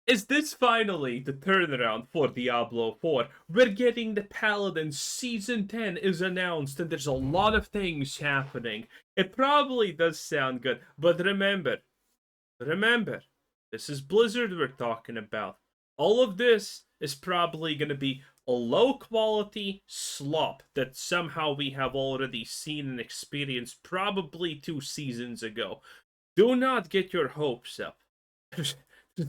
Is this finally the turnaround for Diablo 4? We're getting the Paladin Season 10 is announced and there's a lot of things happening. It probably does sound good, but remember, this is Blizzard we're talking about. All of this is probably going to be a low quality slop that somehow we have already seen and experienced probably 2 seasons ago. Do not get your hopes up. There's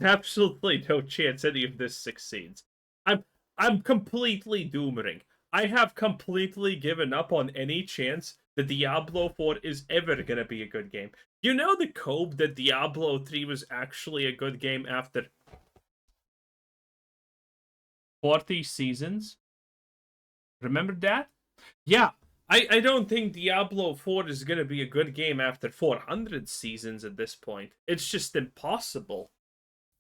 absolutely no chance any of this succeeds. I'm I'm completely doomering. I have completely given up on any chance that Diablo 4 is ever gonna be a good game. You know the cope that Diablo 3 was actually a good game after 40 seasons? Remember that? Yeah. I don't think Diablo 4 is gonna be a good game after 400 seasons at this point. It's just impossible.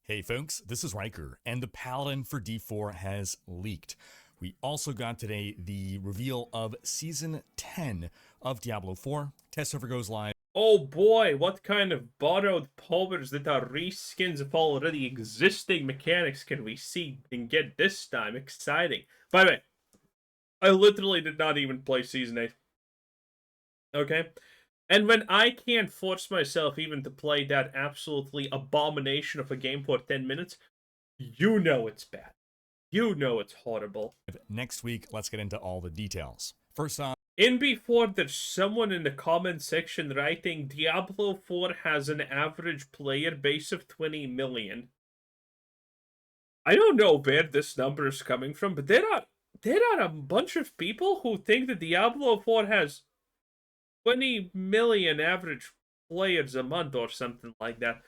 Hey folks, this is Riker, and the Paladin for D4 has leaked. We also got today the reveal of Season 10 of Diablo 4. Test server goes live. Oh boy, what kind of borrowed powers that are reskins of already existing mechanics can we see and get this time? Exciting. By the way, I literally did not even play Season 8. Okay? And when I can't force myself even to play that absolutely abomination of a game for 10 minutes, you know it's bad. You know it's horrible. Next week, let's get into all the details. First off, In before there's someone in the comment section writing Diablo 4 has an average player base of 20 million. I don't know where this number is coming from, but there are a bunch of people who think that Diablo 4 has 20 million average players a month or something like that.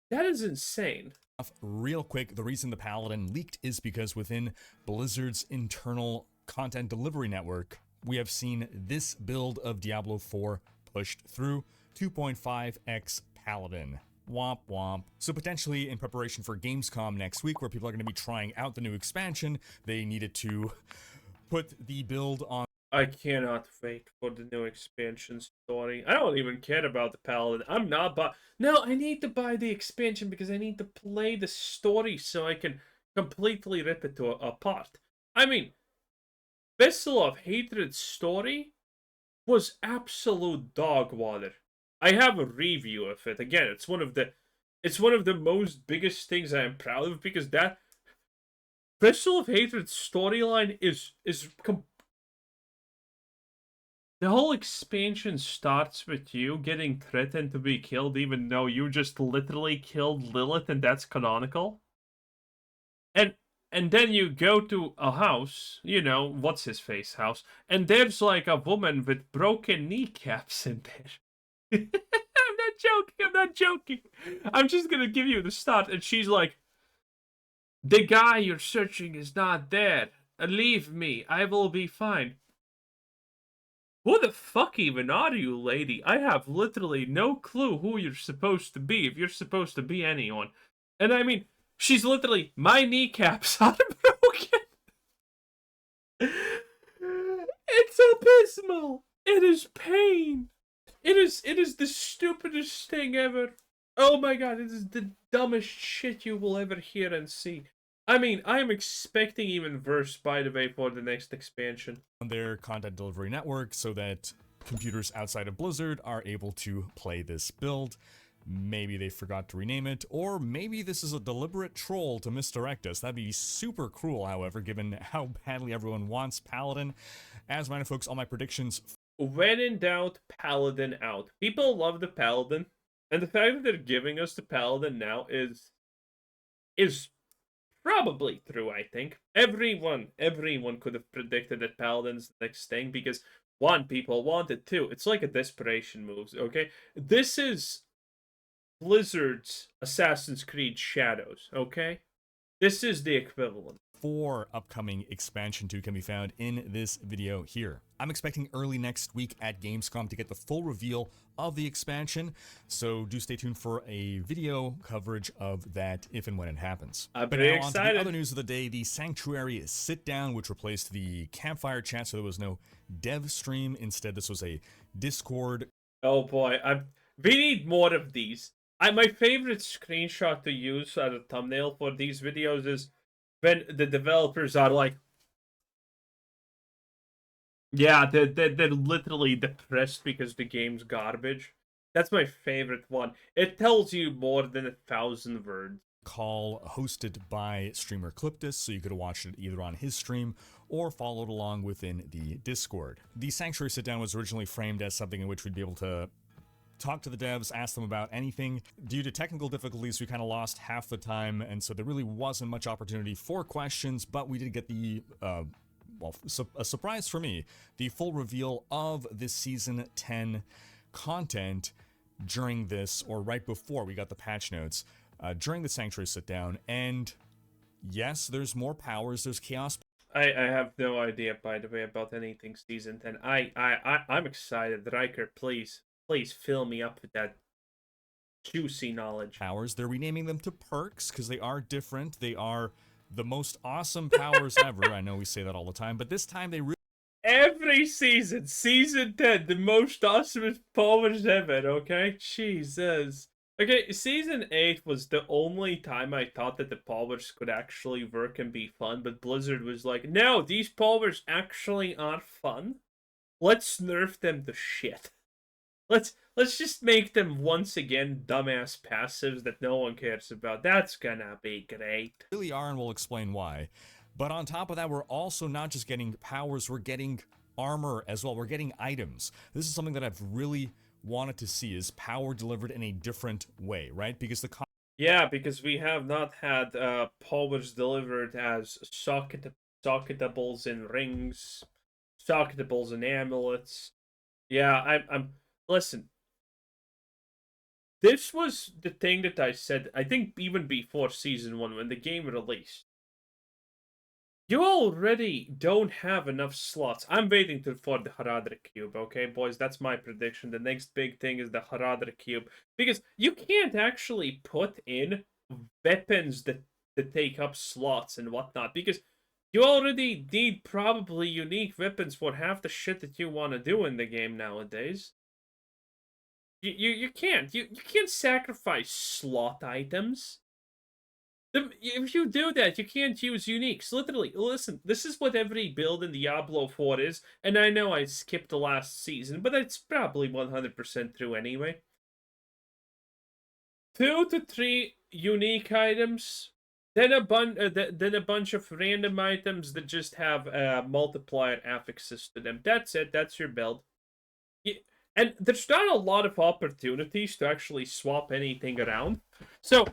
That is insane. real quick, the reason the Paladin leaked is because within Blizzard's internal content delivery network, we have seen this build of Diablo 4 pushed through 2.5x Paladin. Womp womp. So potentially in preparation for Gamescom next week, where people are going to be trying out the new expansion, they needed to put the build on. I cannot wait for the new expansion story. I don't even care about the Paladin. I'm not but no, I need to buy the expansion because I need to play the story so I can completely rip it apart. I mean, Vessel of Hatred story was absolute dog water. I have a review of it. Again, it's one of the most biggest things I am proud of because that Vessel of Hatred storyline is the whole expansion starts with you getting threatened to be killed even though you just literally killed Lilith and that's canonical. And then you go to a house, you know, what's his face house, and there's like a woman with broken kneecaps in there. I'm not joking. I'm just gonna give you the start, and she's like, the guy you're searching is not there. Leave me, I will be fine. Who the fuck even are you, lady? I have literally no clue who you're supposed to be, if you're supposed to be anyone. And I mean, she's literally, my kneecaps are broken. It's abysmal. It is pain. It is the stupidest thing ever. Oh my god, it is the dumbest shit you will ever hear and see. I mean, I am expecting even worse, by the way, for the next expansion. On their content delivery network so that computers outside of Blizzard are able to play this build. Maybe they forgot to rename it, or maybe this is a deliberate troll to misdirect us. That'd be super cruel, however, given how badly everyone wants Paladin. As mine, folks, all my predictions. When in doubt, Paladin out. People love the Paladin, and the fact that they're giving us the Paladin now is probably true, I think. Everyone could have predicted that Paladin's the next thing because one, people want it too. It's like a desperation move, okay? This is Blizzard's Assassin's Creed Shadows, okay? This is the equivalent. 4 upcoming expansion 2 can be found in this video here. I'm expecting early next week at Gamescom to get the full reveal of the expansion, so do stay tuned for a video coverage of that if and when it happens. I'm But pretty now on to excited. the other news of the day, the Sanctuary sit-down, which replaced the campfire chat, so there was no dev stream. Instead, this was a Discord. Oh boy, we need more of these. My favorite screenshot to use as a thumbnail for these videos is when the developers are like, yeah, they're literally depressed because the game's garbage. That's my favorite one. It tells you more than 1,000 words. Call hosted by streamer Cliptus, so you could have watched it either on his stream or followed along within the Discord. The Sanctuary sit-down was originally framed as something in which we'd be able to talk to the devs, ask them about anything. Due to technical difficulties, we kind of lost half the time, and so there really wasn't much opportunity for questions, but we did get the a surprise for me, the full reveal of this Season 10 content during this, or right before we got the patch notes, during the Sanctuary sit-down, and yes, there's more powers, there's chaos. I have no idea, by the way, about anything Season 10. I'm excited. Riker, please fill me up with that juicy knowledge. Powers, they're renaming them to perks, because they are different, they are the most awesome powers ever. I know we say that all the time, but this time they really... Every season, Season 10, the most awesome powers ever, okay? Jesus. Okay, Season 8 was the only time I thought that the powers could actually work and be fun, but Blizzard was like, no, these powers actually are fun. Let's nerf them to shit. Let's just make them once again dumbass passives that no one cares about. That's gonna be great. Really are, and we'll explain why. But on top of that, we're also not just getting powers, we're getting armor as well. We're getting items. This is something that I've really wanted to see, is power delivered in a different way, right? Because the... Yeah, because we have not had powers delivered as socketables in rings, socketables in amulets. Yeah, I'm listen. This was the thing that I said, I think even before Season 1, when the game released. You already don't have enough slots. I'm waiting for the Haradra Cube, okay, boys? That's my prediction. The next big thing is the Haradra Cube. Because you can't actually put in weapons that take up slots and whatnot. Because you already need probably unique weapons for half the shit that you want to do in the game nowadays. You can't. You can't sacrifice slot items. If you do that, you can't use uniques. Literally, listen, this is what every build in Diablo 4 is, and I know I skipped the last season, but it's probably 100% true anyway. 2 to 3 unique items, then a bunch of random items that just have multiplier affixes to them. That's it. That's your build. And there's not a lot of opportunities to actually swap anything around. So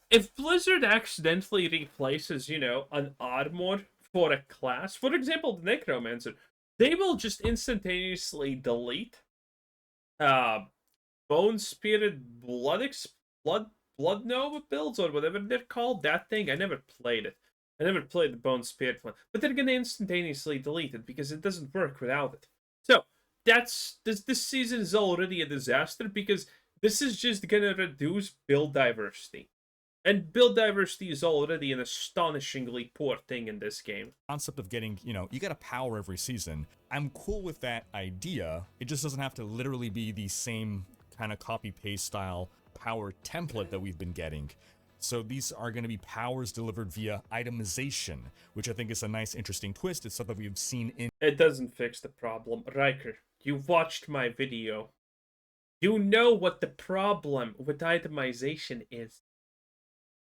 if Blizzard accidentally replaces, an armor for a class, for example, the Necromancer, they will just instantaneously delete Bone Spirit Blood Nova builds, or whatever they're called. That thing, I never played it. I never played the Bone Spirit one. But they're going to instantaneously delete it because it doesn't work without it. So, this season is already a disaster because this is just going to reduce build diversity. And build diversity is already an astonishingly poor thing in this game. Concept of getting, you get a power every season. I'm cool with that idea. It just doesn't have to literally be the same kind of copy-paste style power template that we've been getting. So these are going to be powers delivered via itemization, which I think is a nice, interesting twist. It's something we've seen in... It doesn't fix the problem. Riker, you watched my video. You know what the problem with itemization is.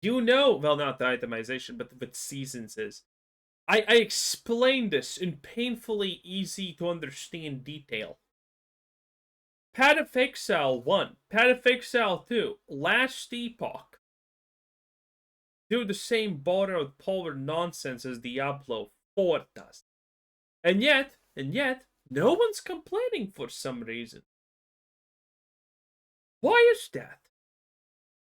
You know, well, not the itemization, but with seasons is. I explained this in painfully easy to understand detail. Path of Exile 1, Path of Exile 2, Last Epoch do the same borrowed power nonsense as Diablo 4 does. And yet, no one's complaining for some reason. Why is that?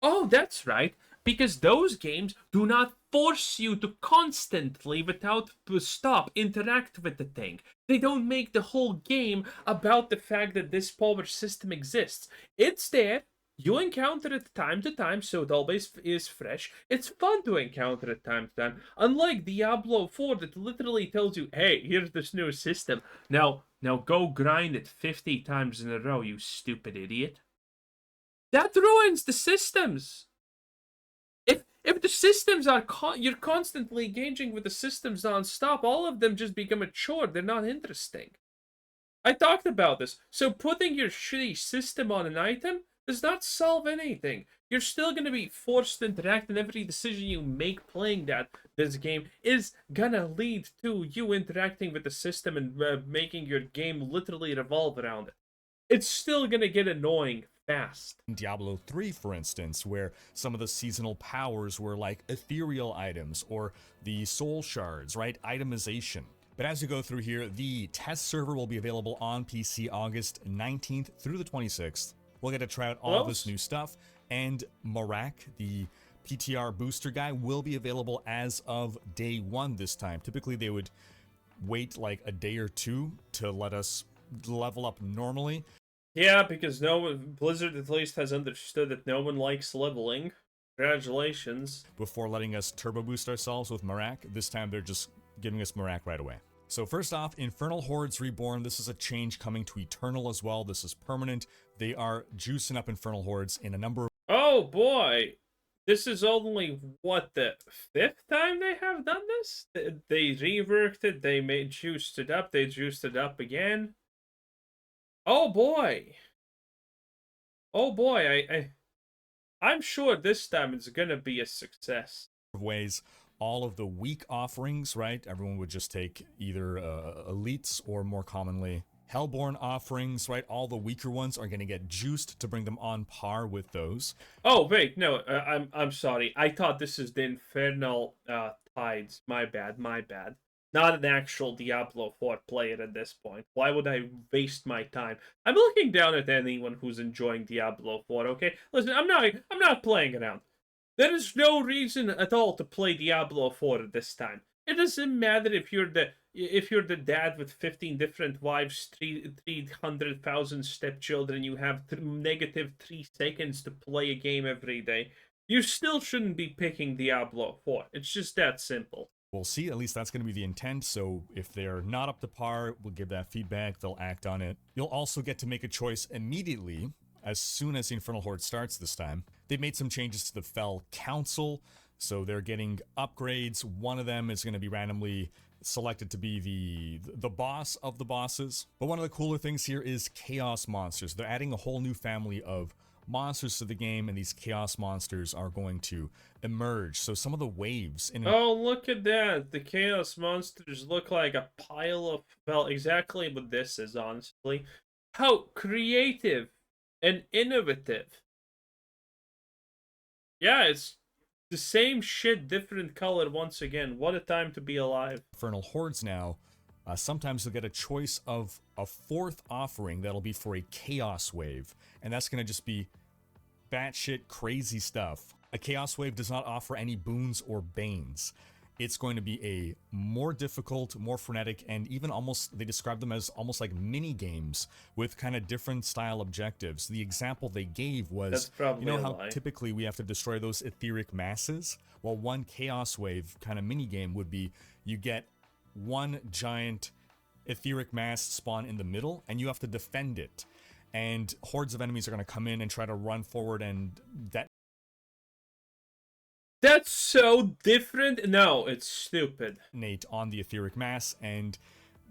Oh, that's right. Because those games do not force you to constantly, without stop, interact with the thing. They don't make the whole game about the fact that this power system exists. It's there. You encounter it time to time, so it always is fresh. It's fun to encounter it time to time. Unlike Diablo 4 that literally tells you, hey, here's this new system. Now go grind it 50 times in a row, you stupid idiot. That ruins the systems. If the systems are you're constantly engaging with the systems non-stop, all of them just become a chore. They're not interesting. I talked about this. So putting your shitty system on an item does not solve anything. You're still gonna be forced to interact, and every decision you make playing this game is gonna lead to you interacting with the system and making your game literally revolve around it. It's still gonna get annoying fast. In Diablo 3, for instance, where some of the seasonal powers were like ethereal items or the soul shards, right? Itemization. But as you go through here, the test server will be available on PC August 19th through the 26th. We'll get to try out all this new stuff, and Marak, the PTR booster guy, will be available as of day 1 this time. Typically, they would wait like a day or two to let us level up normally. Yeah, because Blizzard at least has understood that no one likes leveling. Congratulations. Before letting us turbo boost ourselves with Marak, this time they're just giving us Marak right away. So first off, Infernal Hordes Reborn. This is a change coming to Eternal as well. This is permanent. They are juicing up Infernal Hordes in a number of... Oh boy! This is only, what, the 5th time they have done this? They reworked it, they juiced it up, they juiced it up again. Oh boy! Oh boy, I'm sure this time it's gonna be a success. Ways, all of the weak offerings, right? Everyone would just take either elites or more commonly Hellborn offerings, right? All the weaker ones are going to get juiced to bring them on par with those. Oh wait, no, I'm sorry. I thought this is the Infernal Tides. My bad. Not an actual Diablo 4 player at this point. Why would I waste my time? I'm looking down at anyone who's enjoying Diablo 4, okay? Listen, I'm not playing around. There is no reason at all to play Diablo 4 at this time. It doesn't matter if you're the dad with 15 different wives, 300,000 stepchildren, you have negative 3 seconds to play a game every day. You still shouldn't be picking Diablo 4. It's just that simple. We'll see. At least that's going to be the intent. So if they're not up to par, we'll give that feedback. They'll act on it. You'll also get to make a choice immediately as soon as the Infernal Horde starts this time. They've made some changes to the Fel Council. So they're getting upgrades. One of them is going to be randomly selected to be the boss of the bosses. But one of the cooler things here is Chaos Monsters. They're adding a whole new family of monsters to the game, and these Chaos Monsters are going to emerge. So some of the waves... Oh, look at that. The Chaos Monsters look like a pile of... Well, exactly what this is, honestly. How creative and innovative. Yeah, it's the same shit, different color once again. What a time to be alive. Infernal Hordes now, sometimes you'll get a choice of a 4th offering that'll be for a Chaos Wave. And that's going to just be batshit crazy stuff. A Chaos Wave does not offer any boons or banes. It's going to be a more difficult, more frenetic, and even almost, they describe them as almost like mini games with kind of different style objectives. The example they gave was, you know how typically we have to destroy those etheric masses? Well, one Chaos Wave kind of mini game would be you get one giant etheric mass spawn in the middle, and you have to defend it. And hordes of enemies are going to come in and try to run forward, and that's so different. No, it's stupid. Nate on the etheric mass, and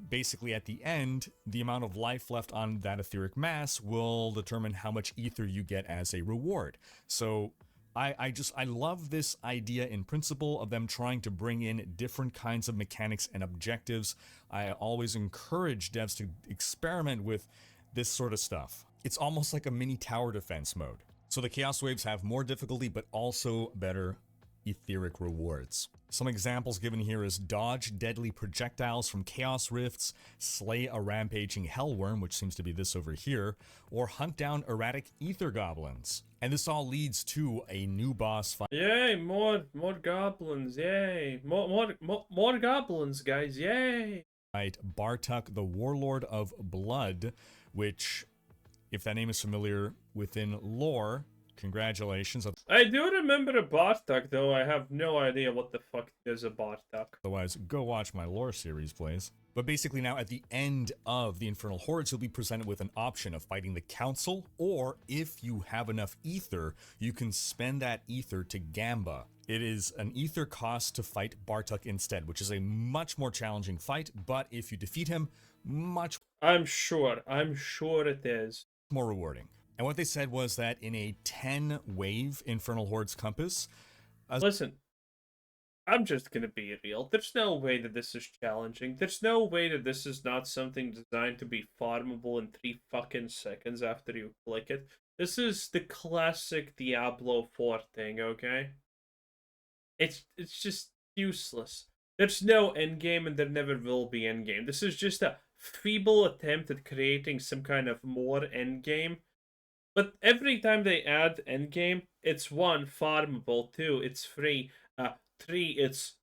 basically at the end, the amount of life left on that etheric mass will determine how much ether you get as a reward. So I love this idea in principle of them trying to bring in different kinds of mechanics and objectives. I always encourage devs to experiment with this sort of stuff. It's almost like a mini tower defense mode. So the Chaos Waves have more difficulty, but also better etheric rewards. Some examples given here is dodge deadly projectiles from Chaos Rifts, slay a rampaging Hellworm, which seems to be this over here, or hunt down erratic Ether Goblins. And this all leads to a new boss fight. Yay, more goblins, yay. More goblins, guys, yay. Right, Bartuk, the Warlord of Blood, which, if that name is familiar within lore, Congratulations. I do remember a Bartuk, though I have no idea what the fuck is a Bartuk. Otherwise, go watch my lore series, please. But basically now at the end of the Infernal Hordes, you'll be presented with an option of fighting the Council, or if you have enough ether, you can spend that ether to Gamba. It is an ether cost to fight Bartuk instead, which is a much more challenging fight, but if you defeat him, much I'm sure it is. more rewarding. And what they said was that in a 10-wave Infernal Hordes compass... Listen, I'm just gonna be real. There's no way that this is challenging. There's no way that this is not something designed to be farmable in 3 fucking seconds after you click it. This is the classic Diablo 4 thing, okay? It's just useless. There's no endgame and there never will be endgame. This is just a feeble attempt at creating some kind of more endgame. But every time they add endgame, it's 1, farmable, 2, it's free, 3, it's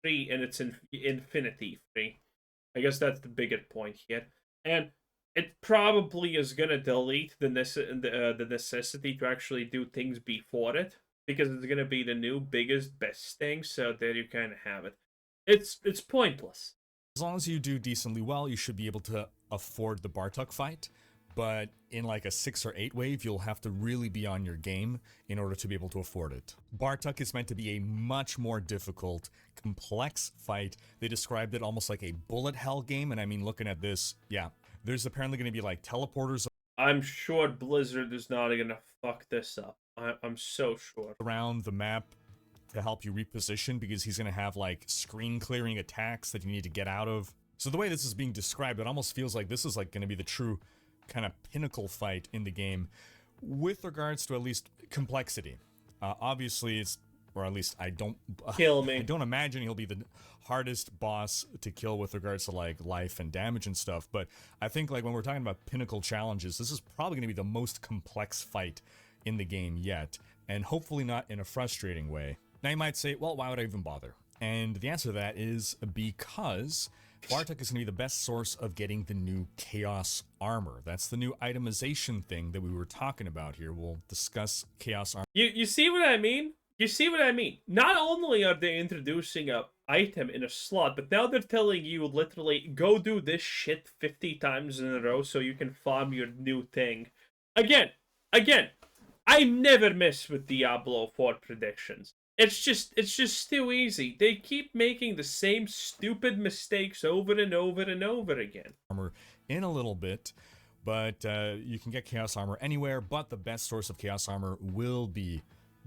free and it's infinity free. I guess that's the bigger point here. And it probably is gonna delete the necessity to actually do things before it, because it's gonna be the new biggest best thing. So there you kind of have it. It's pointless. As long as you do decently well, you should be able to afford the Bartuk fight, but in like a 6 or 8 wave, you'll have to really be on your game in order to be able to afford it. Bartuk is meant to be a much more difficult, complex fight. They described it almost like a bullet hell game, and I mean, looking at this, yeah, there's apparently going to be like teleporters. I'm sure Blizzard is not gonna fuck this up. I'm so sure. Around the map to help you reposition, because he's going to have like screen clearing attacks that you need to get out of. So the way this is being described, it almost feels like this is like going to be the true kind of pinnacle fight in the game with regards to at least complexity. Obviously it's, or at least I don't kill me. I don't imagine he'll be the hardest boss to kill with regards to like life and damage and stuff, but I think like when we're talking about pinnacle challenges, this is probably going to be the most complex fight in the game yet, and hopefully not in a frustrating way. Now you might say, well, why would I even bother? And the answer to that is because Bartuk is going to be the best source of getting the new Chaos Armor. That's the new itemization thing that we were talking about here. We'll discuss Chaos Armor. You see what I mean? You see what I mean? Not only are they introducing a item in a slot, but now they're telling you literally, go do this shit 50 times in a row so you can farm your new thing. Again, I never mess with Diablo 4 predictions. It's just too easy. They keep making the same stupid mistakes over and over and over again. Armor in a little bit, but you can get Chaos Armor anywhere, but the best source of Chaos Armor will be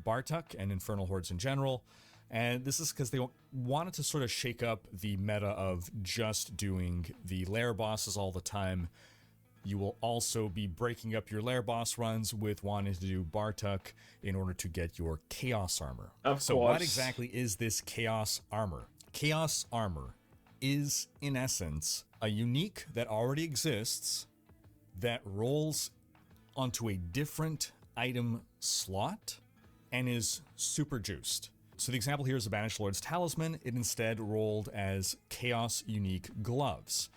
Bartuk and Infernal Hordes in general. And this is because they wanted to sort of shake up the meta of just doing the lair bosses all the time. You will also be breaking up your lair boss runs with wanting to do Bartuk in order to get your Chaos Armor. So what exactly is this Chaos Armor? Chaos Armor is, in essence, a unique that already exists that rolls onto a different item slot and is super juiced. So the example here is the Banished Lord's Talisman. It instead rolled as Chaos Unique Gloves.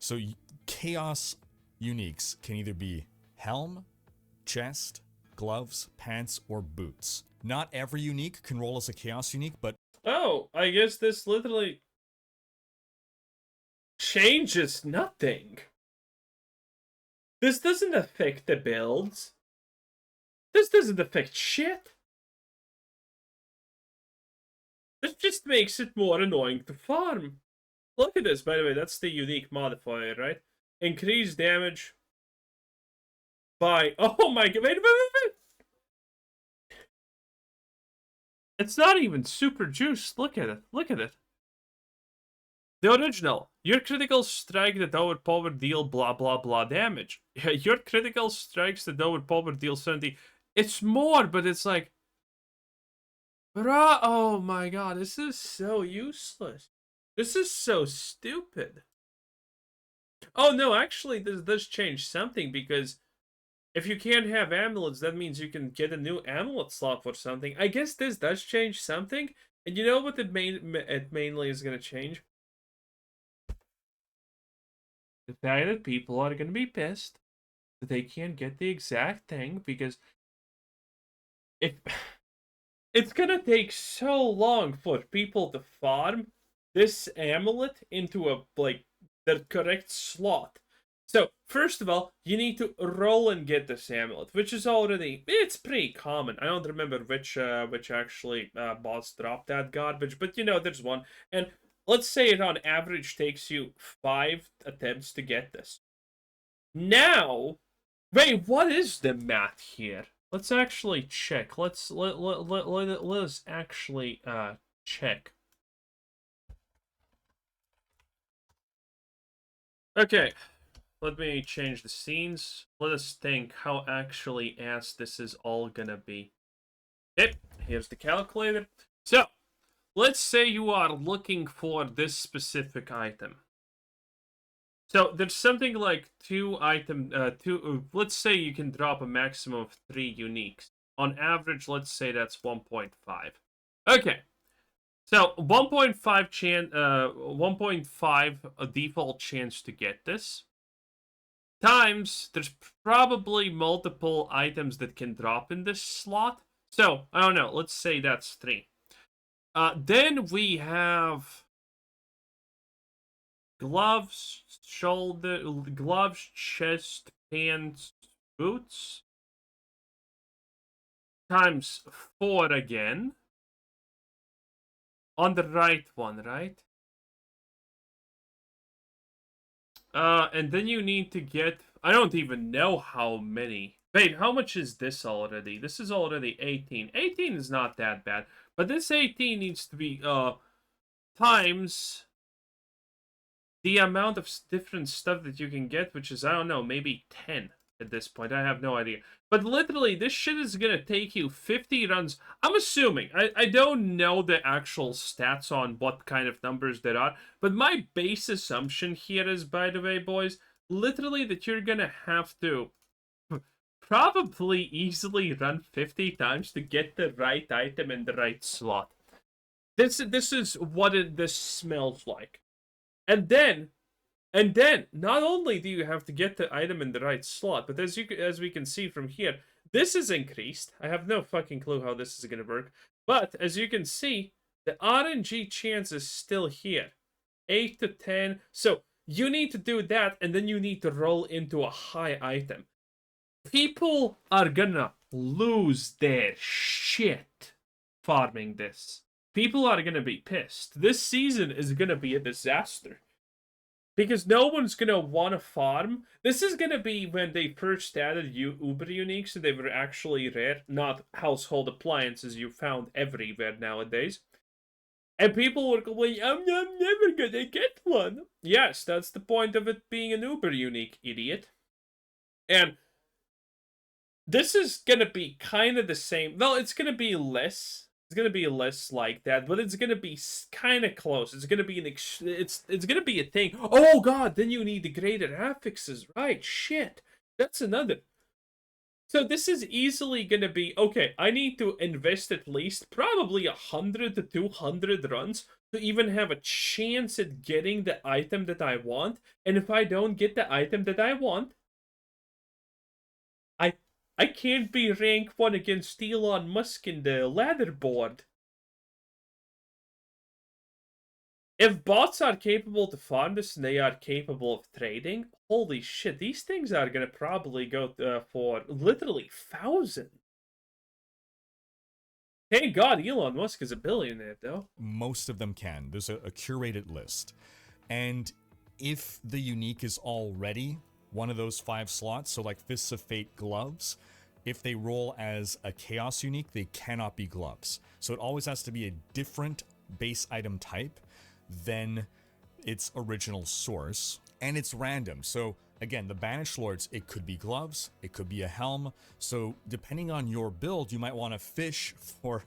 So Chaos Uniques can either be helm, chest, gloves, pants, or boots. Not every unique can roll as a Chaos Unique, but... Oh, I guess this literally changes nothing. This doesn't affect the builds. This doesn't affect shit. This just makes it more annoying to farm. Look at this, by the way, that's the unique modifier, right? Increase damage by... Oh my god, wait. It's not even super juiced. Look at it. The original. Your critical strike that overpowered deal blah blah blah damage. Your critical strikes that overpowered deal 70. It's more, but it's like... Bruh, oh my god, this is so useless. This is so stupid. Oh no, actually this does change something, because if you can't have amulets, that means you can get a new amulet slot for something. I guess this does change something. And you know what it mainly is going to change? The fact that people are going to be pissed they can't get the exact thing because it it's gonna take so long for people to farm this amulet into a the correct slot. So first of all, you need to roll and get this amulet, which is it's pretty common. I don't remember which actually boss dropped that garbage, but there's one. And let's say it on average takes you 5 attempts to get this. Now, wait, what is the math here? Let's actually check. Let's actually check. Okay, let me change the scenes. Let us think how actually ass this is all gonna be. Okay, here's the calculator. So, let's say you are looking for this specific item. So there's something like let's say you can drop a maximum of 3 uniques. On average, let's say that's 1.5. Okay. So 1.5 default chance to get this. Times, there's probably multiple items that can drop in this slot. So, I don't know, let's say that's 3. Then we have gloves, chest, pants, boots. Times 4 again. On the right one, right? And then you need to get... I don't even know how many. Wait, how much is this already? This is already 18. 18 is not that bad. But this 18 needs to be, times the amount of different stuff that you can get, which is, I don't know, maybe 10 at this point. I have no idea. But literally, this shit is gonna take you 50 runs. I'm assuming. I don't know the actual stats on what kind of numbers there are. But my base assumption here is, by the way, boys, literally that you're gonna have to probably easily run 50 times to get the right item in the right slot. This is what this smells like. And then, not only do you have to get the item in the right slot, but as we can see from here, this is increased. I have no fucking clue how this is gonna work. But as you can see, the RNG chance is still here. 8 to 10. So you need to do that, and then you need to roll into a high item. People are gonna lose their shit farming this. People are gonna be pissed. This season is gonna be a disaster. Because no one's gonna want to farm. This is gonna be when they first added Uber uniques, so they were actually rare, not household appliances you found everywhere nowadays. And people were going, I'm never gonna get one. Yes, that's the point of it being an Uber unique, idiot. And this is gonna be kind of the same. Well, it's gonna be less. It's gonna be less like that, but it's gonna be kind of close. It's gonna be it's gonna be a thing. Oh god, then you need the graded affixes, right? Shit, that's another. So this is easily gonna be okay. I need to invest at least probably 100 to 200 runs to even have a chance at getting the item that I want. And if I don't get the item that I want, I can't be rank 1 against Elon Musk in the ladder board. If bots are capable to farm this and they are capable of trading, holy shit, these things are gonna probably go for literally 1,000. Thank God Elon Musk is a billionaire, though. Most of them can. There's a curated list. And if the unique is already one of those 5 slots, so like Fists of Fate gloves, if they roll as a chaos unique, they cannot be gloves. So it always has to be a different base item type than its original source, and it's random. So again, the Banished Lords, it could be gloves, it could be a helm. So depending on your build, you might want to fish for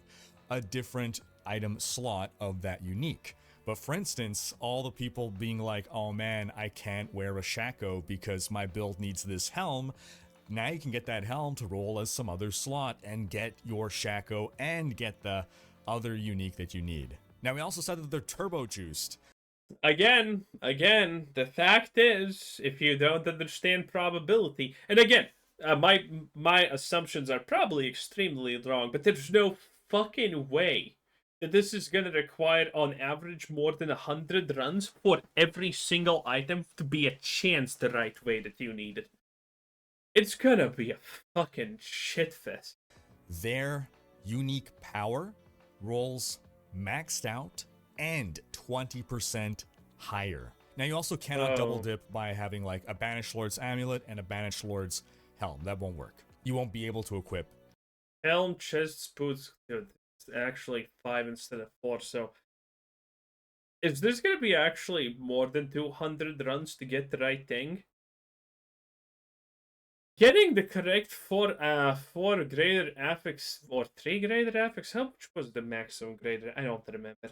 a different item slot of that unique. But for instance, all the people being like, oh man, I can't wear a Shaco because my build needs this helm. Now you can get that helm to roll as some other slot and get your Shaco and get the other unique that you need. Now we also said that they're turbo juiced. again, the fact is, if you don't understand probability, and again, my assumptions are probably extremely wrong, but there's no fucking way that this is gonna require, on average, more than 100 runs for every single item to be a chance the right way that you need it. It's gonna be a fucking shitfest. Their unique power rolls maxed out and 20% higher. Now, you also cannot double dip by having like a Banished Lord's Amulet and a Banished Lord's Helm. That won't work. You won't be able to equip. Helm, chests, boots, dude, it's actually 5 instead of 4, so is this gonna be actually more than 200 runs to get the right thing? Getting the correct four greater affix or 3 greater affix, how much was the maximum greater? I don't remember.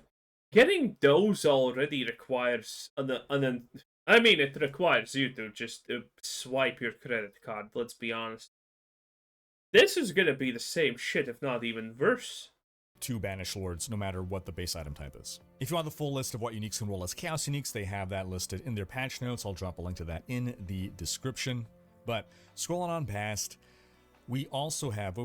Getting those already requires I mean, it requires you to just swipe your credit card, let's be honest. This is gonna be the same shit, if not even worse. 2 Banished Lords, no matter what the base item type is. If you want the full list of what uniques can roll as Chaos uniques, they have that listed in their patch notes. I'll drop a link to that in the description. But scrolling on past, we also have,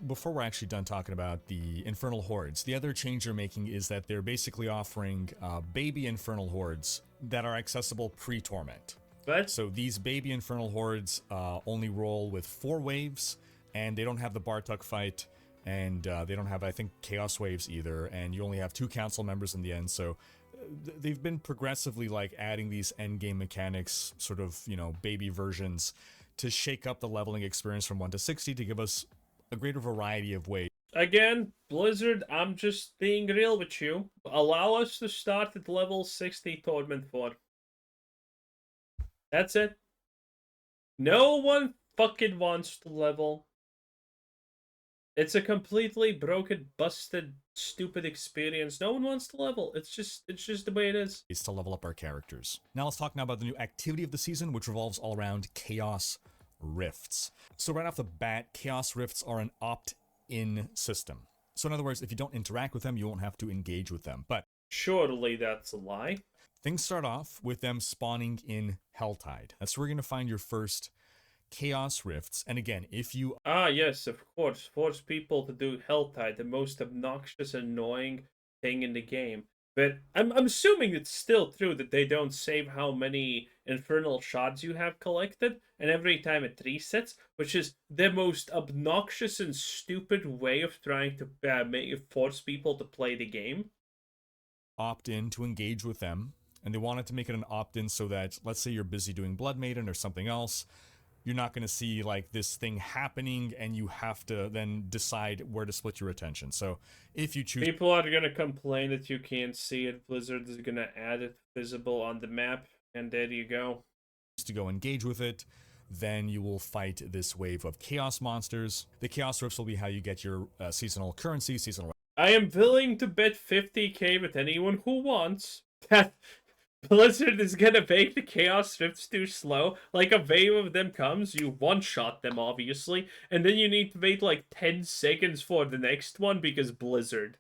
before we're actually done talking about the Infernal Hordes, the other change they're making is that they're basically offering baby Infernal Hordes that are accessible pre-Torment. What? So these baby Infernal Hordes only roll with 4 waves, and they don't have the Bartuk fight, and they don't have, I think, Chaos waves either, and you only have 2 council members in the end, so they've been progressively like adding these endgame mechanics, sort of, you know, baby versions to shake up the leveling experience from 1 to 60 to give us a greater variety of ways. Again, Blizzard, I'm just being real with you. Allow us to start at level 60 Torment 4. That's it. No one fucking wants to level. It's a completely broken, busted, stupid experience. No one wants to level. It's just the way it is. To level up our characters. Now let's talk now about the new activity of the season, which revolves all around Chaos Rifts. So right off the bat, Chaos Rifts are an opt-in system. So in other words, if you don't interact with them, you won't have to engage with them. But surely that's a lie. Things start off with them spawning in Helltide. That's where you're going to find your first Chaos Rifts. And again, if you... yes, of course. Force people to do Helltide, the most obnoxious, annoying thing in the game. But I'm assuming it's still true that they don't save how many infernal shards you have collected, and every time it resets, which is the most obnoxious and stupid way of trying to force people to play the game. Opt in to engage with them, and they wanted to make it an opt-in so that, let's say you're busy doing Blood Maiden or something else, you're not going to see like this thing happening and you have to then decide where to split your attention. So if you choose... People are going to complain that you can't see it. Blizzard is going to add it visible on the map, and there you go. To go engage with it, then you will fight this wave of chaos monsters. The Chaos Rifts will be how you get your seasonal currency, seasonal... I am willing to bet 50k with anyone who wants that Blizzard is gonna make the Chaos Rifts too slow. Like, a wave of them comes, you one-shot them, obviously, and then you need to wait like 10 seconds for the next one because Blizzard.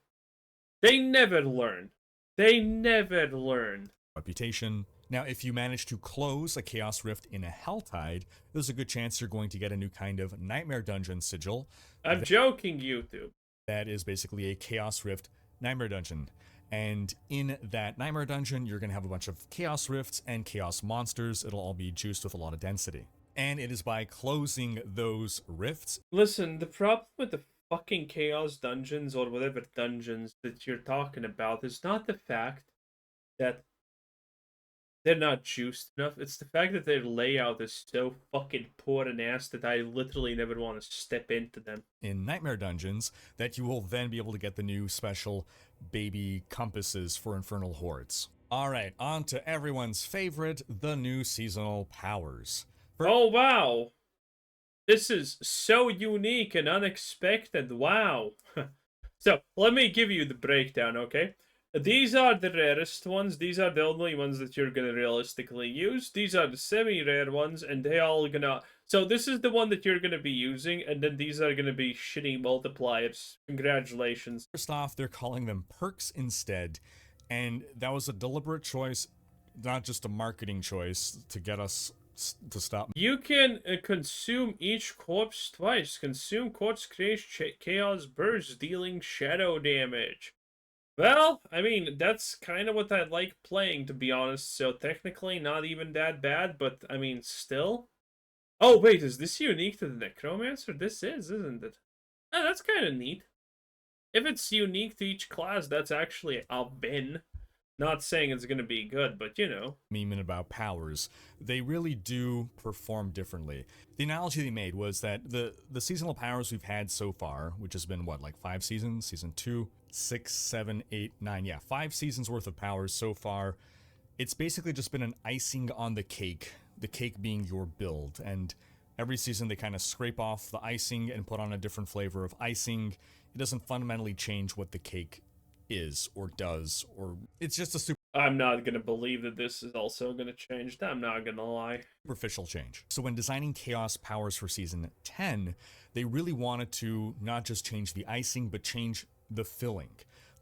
They never learn. They never learn. Reputation. Now, if you manage to close a Chaos Rift in a Helltide, there's a good chance you're going to get a new kind of Nightmare Dungeon sigil. I'm joking, YouTube. That is basically a Chaos Rift Nightmare Dungeon. And in that Nightmare Dungeon, you're going to have a bunch of Chaos Rifts and Chaos Monsters. It'll all be juiced with a lot of density. And it is by closing those rifts... Listen, the problem with the fucking Chaos Dungeons, or whatever dungeons that you're talking about, is not the fact that they're not juiced enough. It's the fact that their layout is so fucking poor and ass that I literally never want to step into them. In Nightmare Dungeons, that you will then be able to get the new special baby compasses for Infernal Hordes. Alright, on to everyone's favorite, the new seasonal powers. Oh wow! This is so unique and unexpected, wow! So, let me give you the breakdown, okay? These are the rarest ones. These are the only ones that you're gonna realistically use. These are the semi-rare ones, and they all gonna... So this is the one that you're gonna be using, and then these are gonna be shitty multipliers. Congratulations. First off, they're calling them perks instead, And that was a deliberate choice, not just a marketing choice to get us to stop. You can consume each corpse twice. Consume corpse creates chaos burst, dealing shadow damage. Well, I mean, that's kind of what I like playing, to be honest, so technically not even that bad, but, I mean, still. Oh, wait, is this unique to the Necromancer? This is, isn't it? Oh, that's kind of neat. If it's unique to each class, that's actually a win. Not saying it's going to be good, but you know. Meme about powers, they really do perform differently. The analogy they made was that the seasonal powers we've had so far, which has been what, like 5 seasons? Season 2, 6, 7, 8, 9, yeah, 5 seasons worth of powers so far. It's basically just been an icing on the cake being your build, and every season they kind of scrape off the icing and put on a different flavor of icing. It doesn't fundamentally change what the cake is or does, or it's just a I'm not gonna believe that this is also gonna change. I'm not gonna lie. superficial change. So when designing chaos powers for season 10, they really wanted to not just change the icing, but change the filling.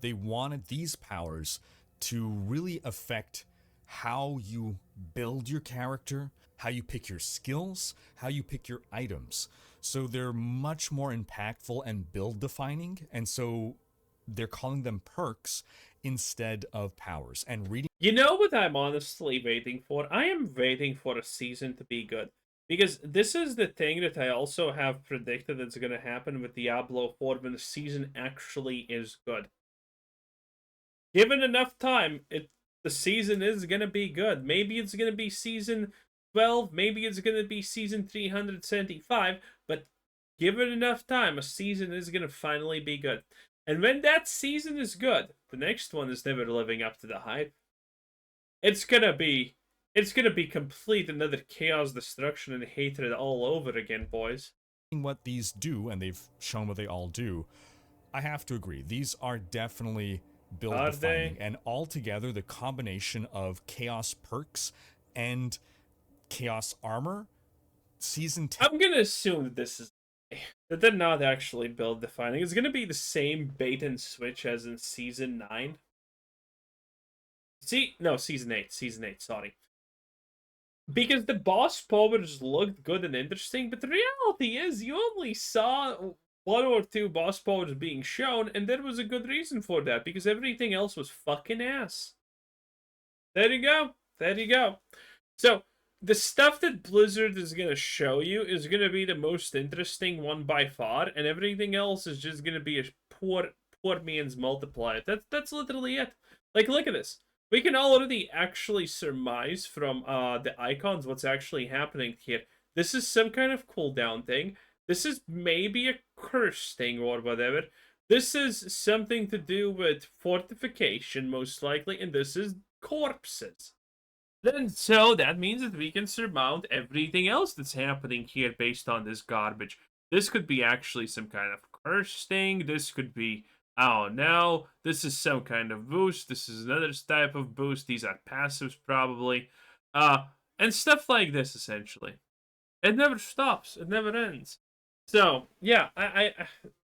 They wanted these powers to really affect how you build your character, how you pick your skills, how you pick your items. So they're much more impactful and build defining, and so they're calling them perks instead of powers. And reading, You know what I'm honestly waiting for? I am waiting for a season to be good. Because this is the thing that I also have predicted that's going to happen with Diablo 4 when the season actually is good. Given enough time, the season is going to be good. Maybe it's going to be season 12, maybe it's going to be season 375, but given enough time, a season is going to finally be good. And when that season is good, the next one is never living up to the hype. It's gonna be complete another chaos, destruction, and hatred all over again, boys. what these do, and they've shown what they all do, I have to agree. These are definitely build defining, and altogether the combination of chaos perks and chaos armor, season 10. I'm gonna assume that this is that they're not actually build defining. It's gonna be the same bait and switch as in season 9. Season 8. Season 8, sorry. Because the boss powers looked good and interesting, but the reality is you only saw 1 or 2 boss powers being shown, and there was a good reason for that, because everything else was fucking ass. There you go. There you go. So, the stuff that Blizzard is going to show you is going to be the most interesting one by far, and everything else is just going to be a poor man's multiplier. That's literally it. Like, look at this. We can already actually surmise from the icons what's actually happening here. This is some kind of cooldown thing. This is maybe a curse thing or whatever. This is something to do with fortification, most likely, and this is corpses. Then, so that means that we can surmount everything else that's happening here based on this garbage. This could be actually some kind of curse thing. This could be, oh no, this is some kind of boost. This is another type of boost. These are passives probably. And stuff like this, essentially. It never stops. It never ends. So, yeah, I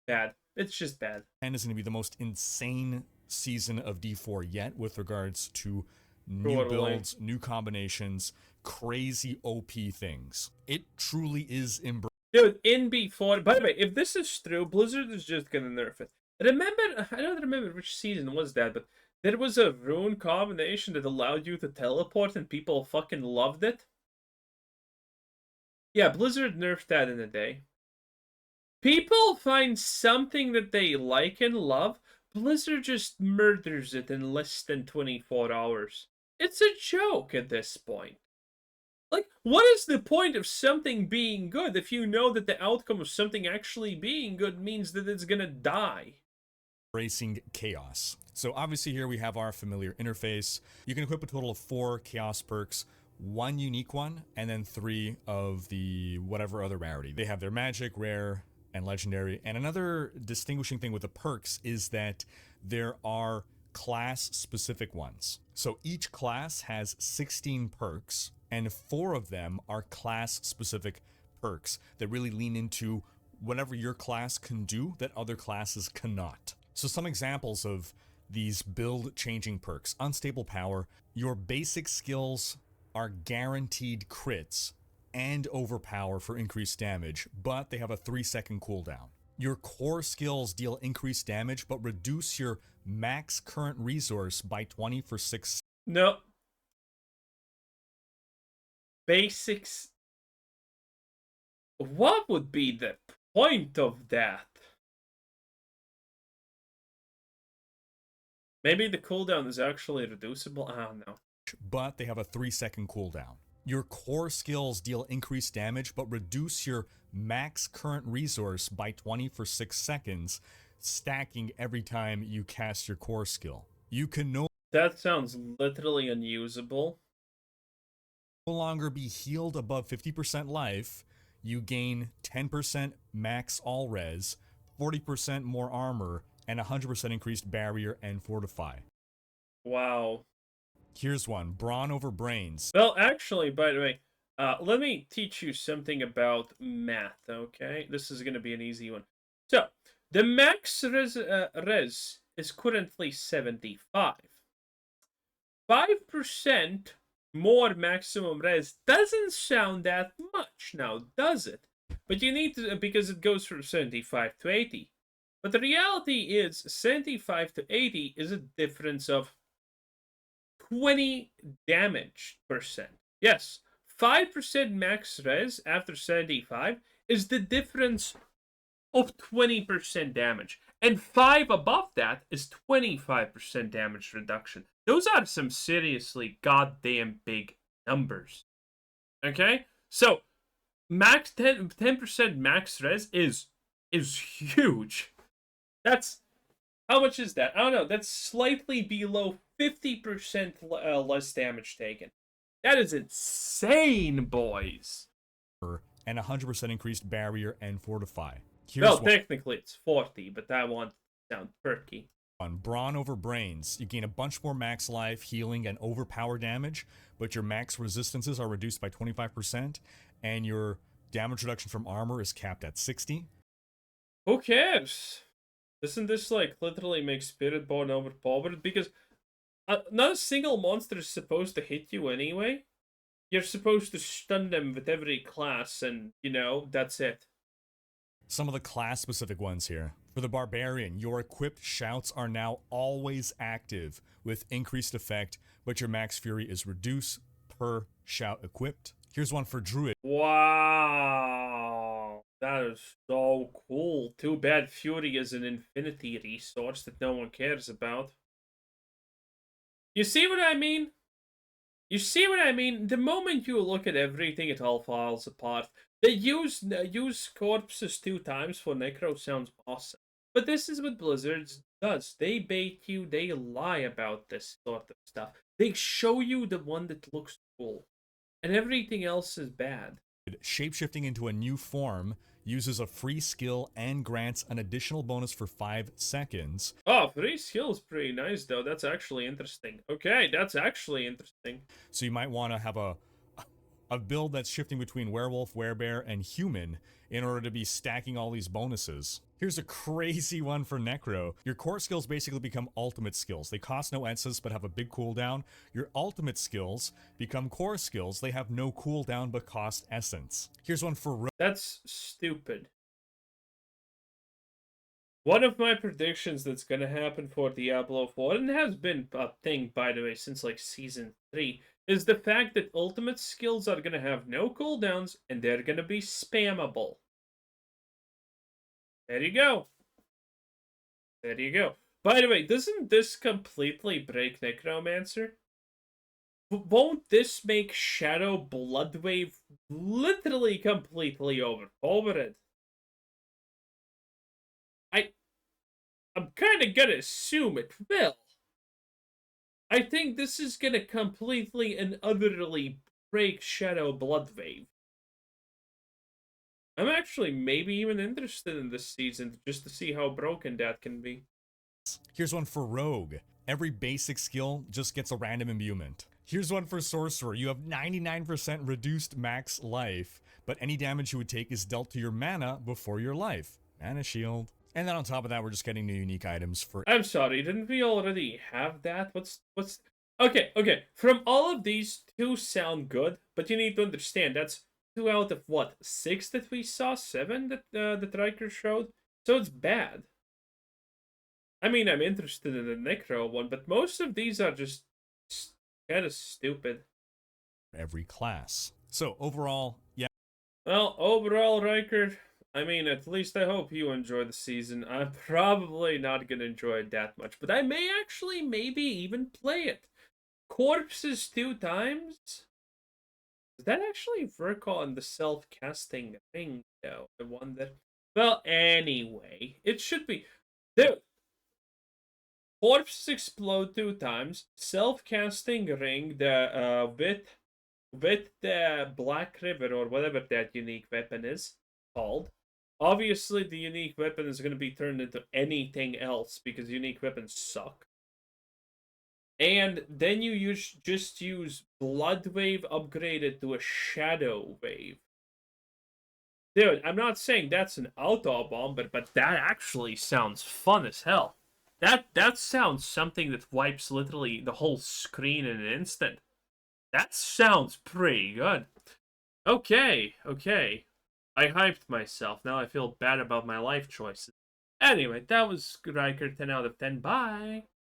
bad. It's just bad. And is going to be the most insane season of D4 yet with regards to new builds, new combinations, crazy OP things. It truly is embracing. Dude, in B4, by the way, if this is true, Blizzard is just gonna nerf it. I don't remember which season was that, but there was a rune combination that allowed you to teleport and people fucking loved it. Yeah, Blizzard nerfed that in a day. People find something that they like and love, Blizzard just murders it in less than 24 hours. It's a joke at this point. Like, what is the point of something being good if you know that the outcome of something actually being good means that it's gonna die? Embracing chaos. So obviously here we have our familiar interface. You can equip a total of 4 chaos perks, 1 unique one, and then 3 of the whatever other rarity. They have their magic, rare, and legendary. And another distinguishing thing with the perks is that there are class-specific ones. So each class has 16 perks, and 4 of them are class-specific perks that really lean into whatever your class can do that other classes cannot. So some examples of these build changing perks. Unstable power. Your basic skills are guaranteed crits and overpower for increased damage, but they have a 3-second cooldown. Your core skills deal increased damage, but reduce your max current resource by 20 for 6. No. Basics. What would be the point of that? Maybe the cooldown is actually reducible? I don't know. But they have a 3-second cooldown. Your core skills deal increased damage, but reduce your max current resource by 20 for 6 seconds, stacking every time you cast your core skill. You can no That sounds literally unusable. longer be healed above 50% life. You gain 10% max all res, 40% more armor, and 100% increased barrier and fortify. Wow. Here's one, brawn over brains. Well, actually, by the way, let me teach you something about math, okay? This is going to be an easy one. So, the max res is currently 75. 5% more maximum res doesn't sound that much now, does it? But you need to, because it goes from 75 to 80. But the reality is 75 to 80 is a difference of 20 damage percent. Yes, 5% max res after 75 is the difference of 20% damage. And 5 above that is 25% damage reduction. Those are some seriously goddamn big numbers. Okay? So, max 10% max res is huge. That's, how much is that? I don't know. That's slightly below 50% less damage taken. That is insane, boys. And 100% increased barrier and fortify. Well, technically it's 40, but that one sounds perky. On brawn over brains, you gain a bunch more max life, healing, and overpower damage, but your max resistances are reduced by 25%, and your damage reduction from armor is capped at 60. Who cares? Doesn't this, like, literally make Spiritborn overpowered? Because not a single monster is supposed to hit you anyway. You're supposed to stun them with every class, and, you know, that's it. Some of the class-specific ones here. For the Barbarian, your equipped shouts are now always active with increased effect, but your max fury is reduced per shout equipped. Here's one for Druid. Wow, that is so cool. Too bad fury is an infinity resource that no one cares about. You see what I mean? You see what I mean? The moment you look at everything, it all falls apart. They use corpses 2 times for Necro sounds awesome. But this is what Blizzard does. They bait you, they lie about this sort of stuff. They show you the one that looks cool. And everything else is bad. Shapeshifting into a new form uses a free skill and grants an additional bonus for 5 seconds. Oh, free skill is pretty nice, though. That's actually interesting. Okay, that's actually interesting. So you might want to have a build that's shifting between werewolf, werebear, and human in order to be stacking all these bonuses. Here's a crazy one for Necro. Your core skills basically become ultimate skills. They cost no essence but have a big cooldown. Your ultimate skills become core skills. They have no cooldown but cost essence. Here's one for That's stupid. One of my predictions that's going to happen for Diablo 4, and it has been a thing, by the way, since like Season 3, is the fact that ultimate skills are going to have no cooldowns, and they're going to be spammable. There you go. There you go. By the way, doesn't this completely break Necromancer? Won't this make Shadow Bloodwave literally completely overpowered? I'm kind of gonna assume it will. I think this is gonna completely and utterly break Shadow Bloodwave. I'm actually maybe even interested in this season just to see how broken that can be. Here's one for Rogue. Every basic skill just gets a random imbuement. Here's one for Sorcerer. You have 99% reduced max life, but any damage you would take is dealt to your mana before your life. Mana shield. And then on top of that, we're just getting new unique items for. I'm sorry, didn't we already have that? What's okay. From all of these, 2 sound good, but you need to understand that's 2 out of what, 6 that we saw, 7 that Riker showed. So it's bad. I mean, I'm interested in the Necro one, but most of these are just kind of stupid. Every class. So overall, yeah. Well, overall, Riker, I mean, at least I hope you enjoy the season. I'm probably not gonna enjoy it that much, but I may actually maybe even play it. Corpses 2 times? Does that actually work on the self-casting ring, though? I wonder. Well, anyway, it should be. Dude, corpses explode 2 times. Self-casting ring, with the Black River or whatever that unique weapon is called. Obviously, the unique weapon is going to be turned into anything else because unique weapons suck. And then you just use Blood Wave upgraded to a Shadow Wave. Dude, I'm not saying that's an auto bomber, but that actually sounds fun as hell. That sounds something that wipes literally the whole screen in an instant. That sounds pretty good. Okay. I hyped myself. Now I feel bad about my life choices. Anyway, that was Riker 10 out of 10. Bye.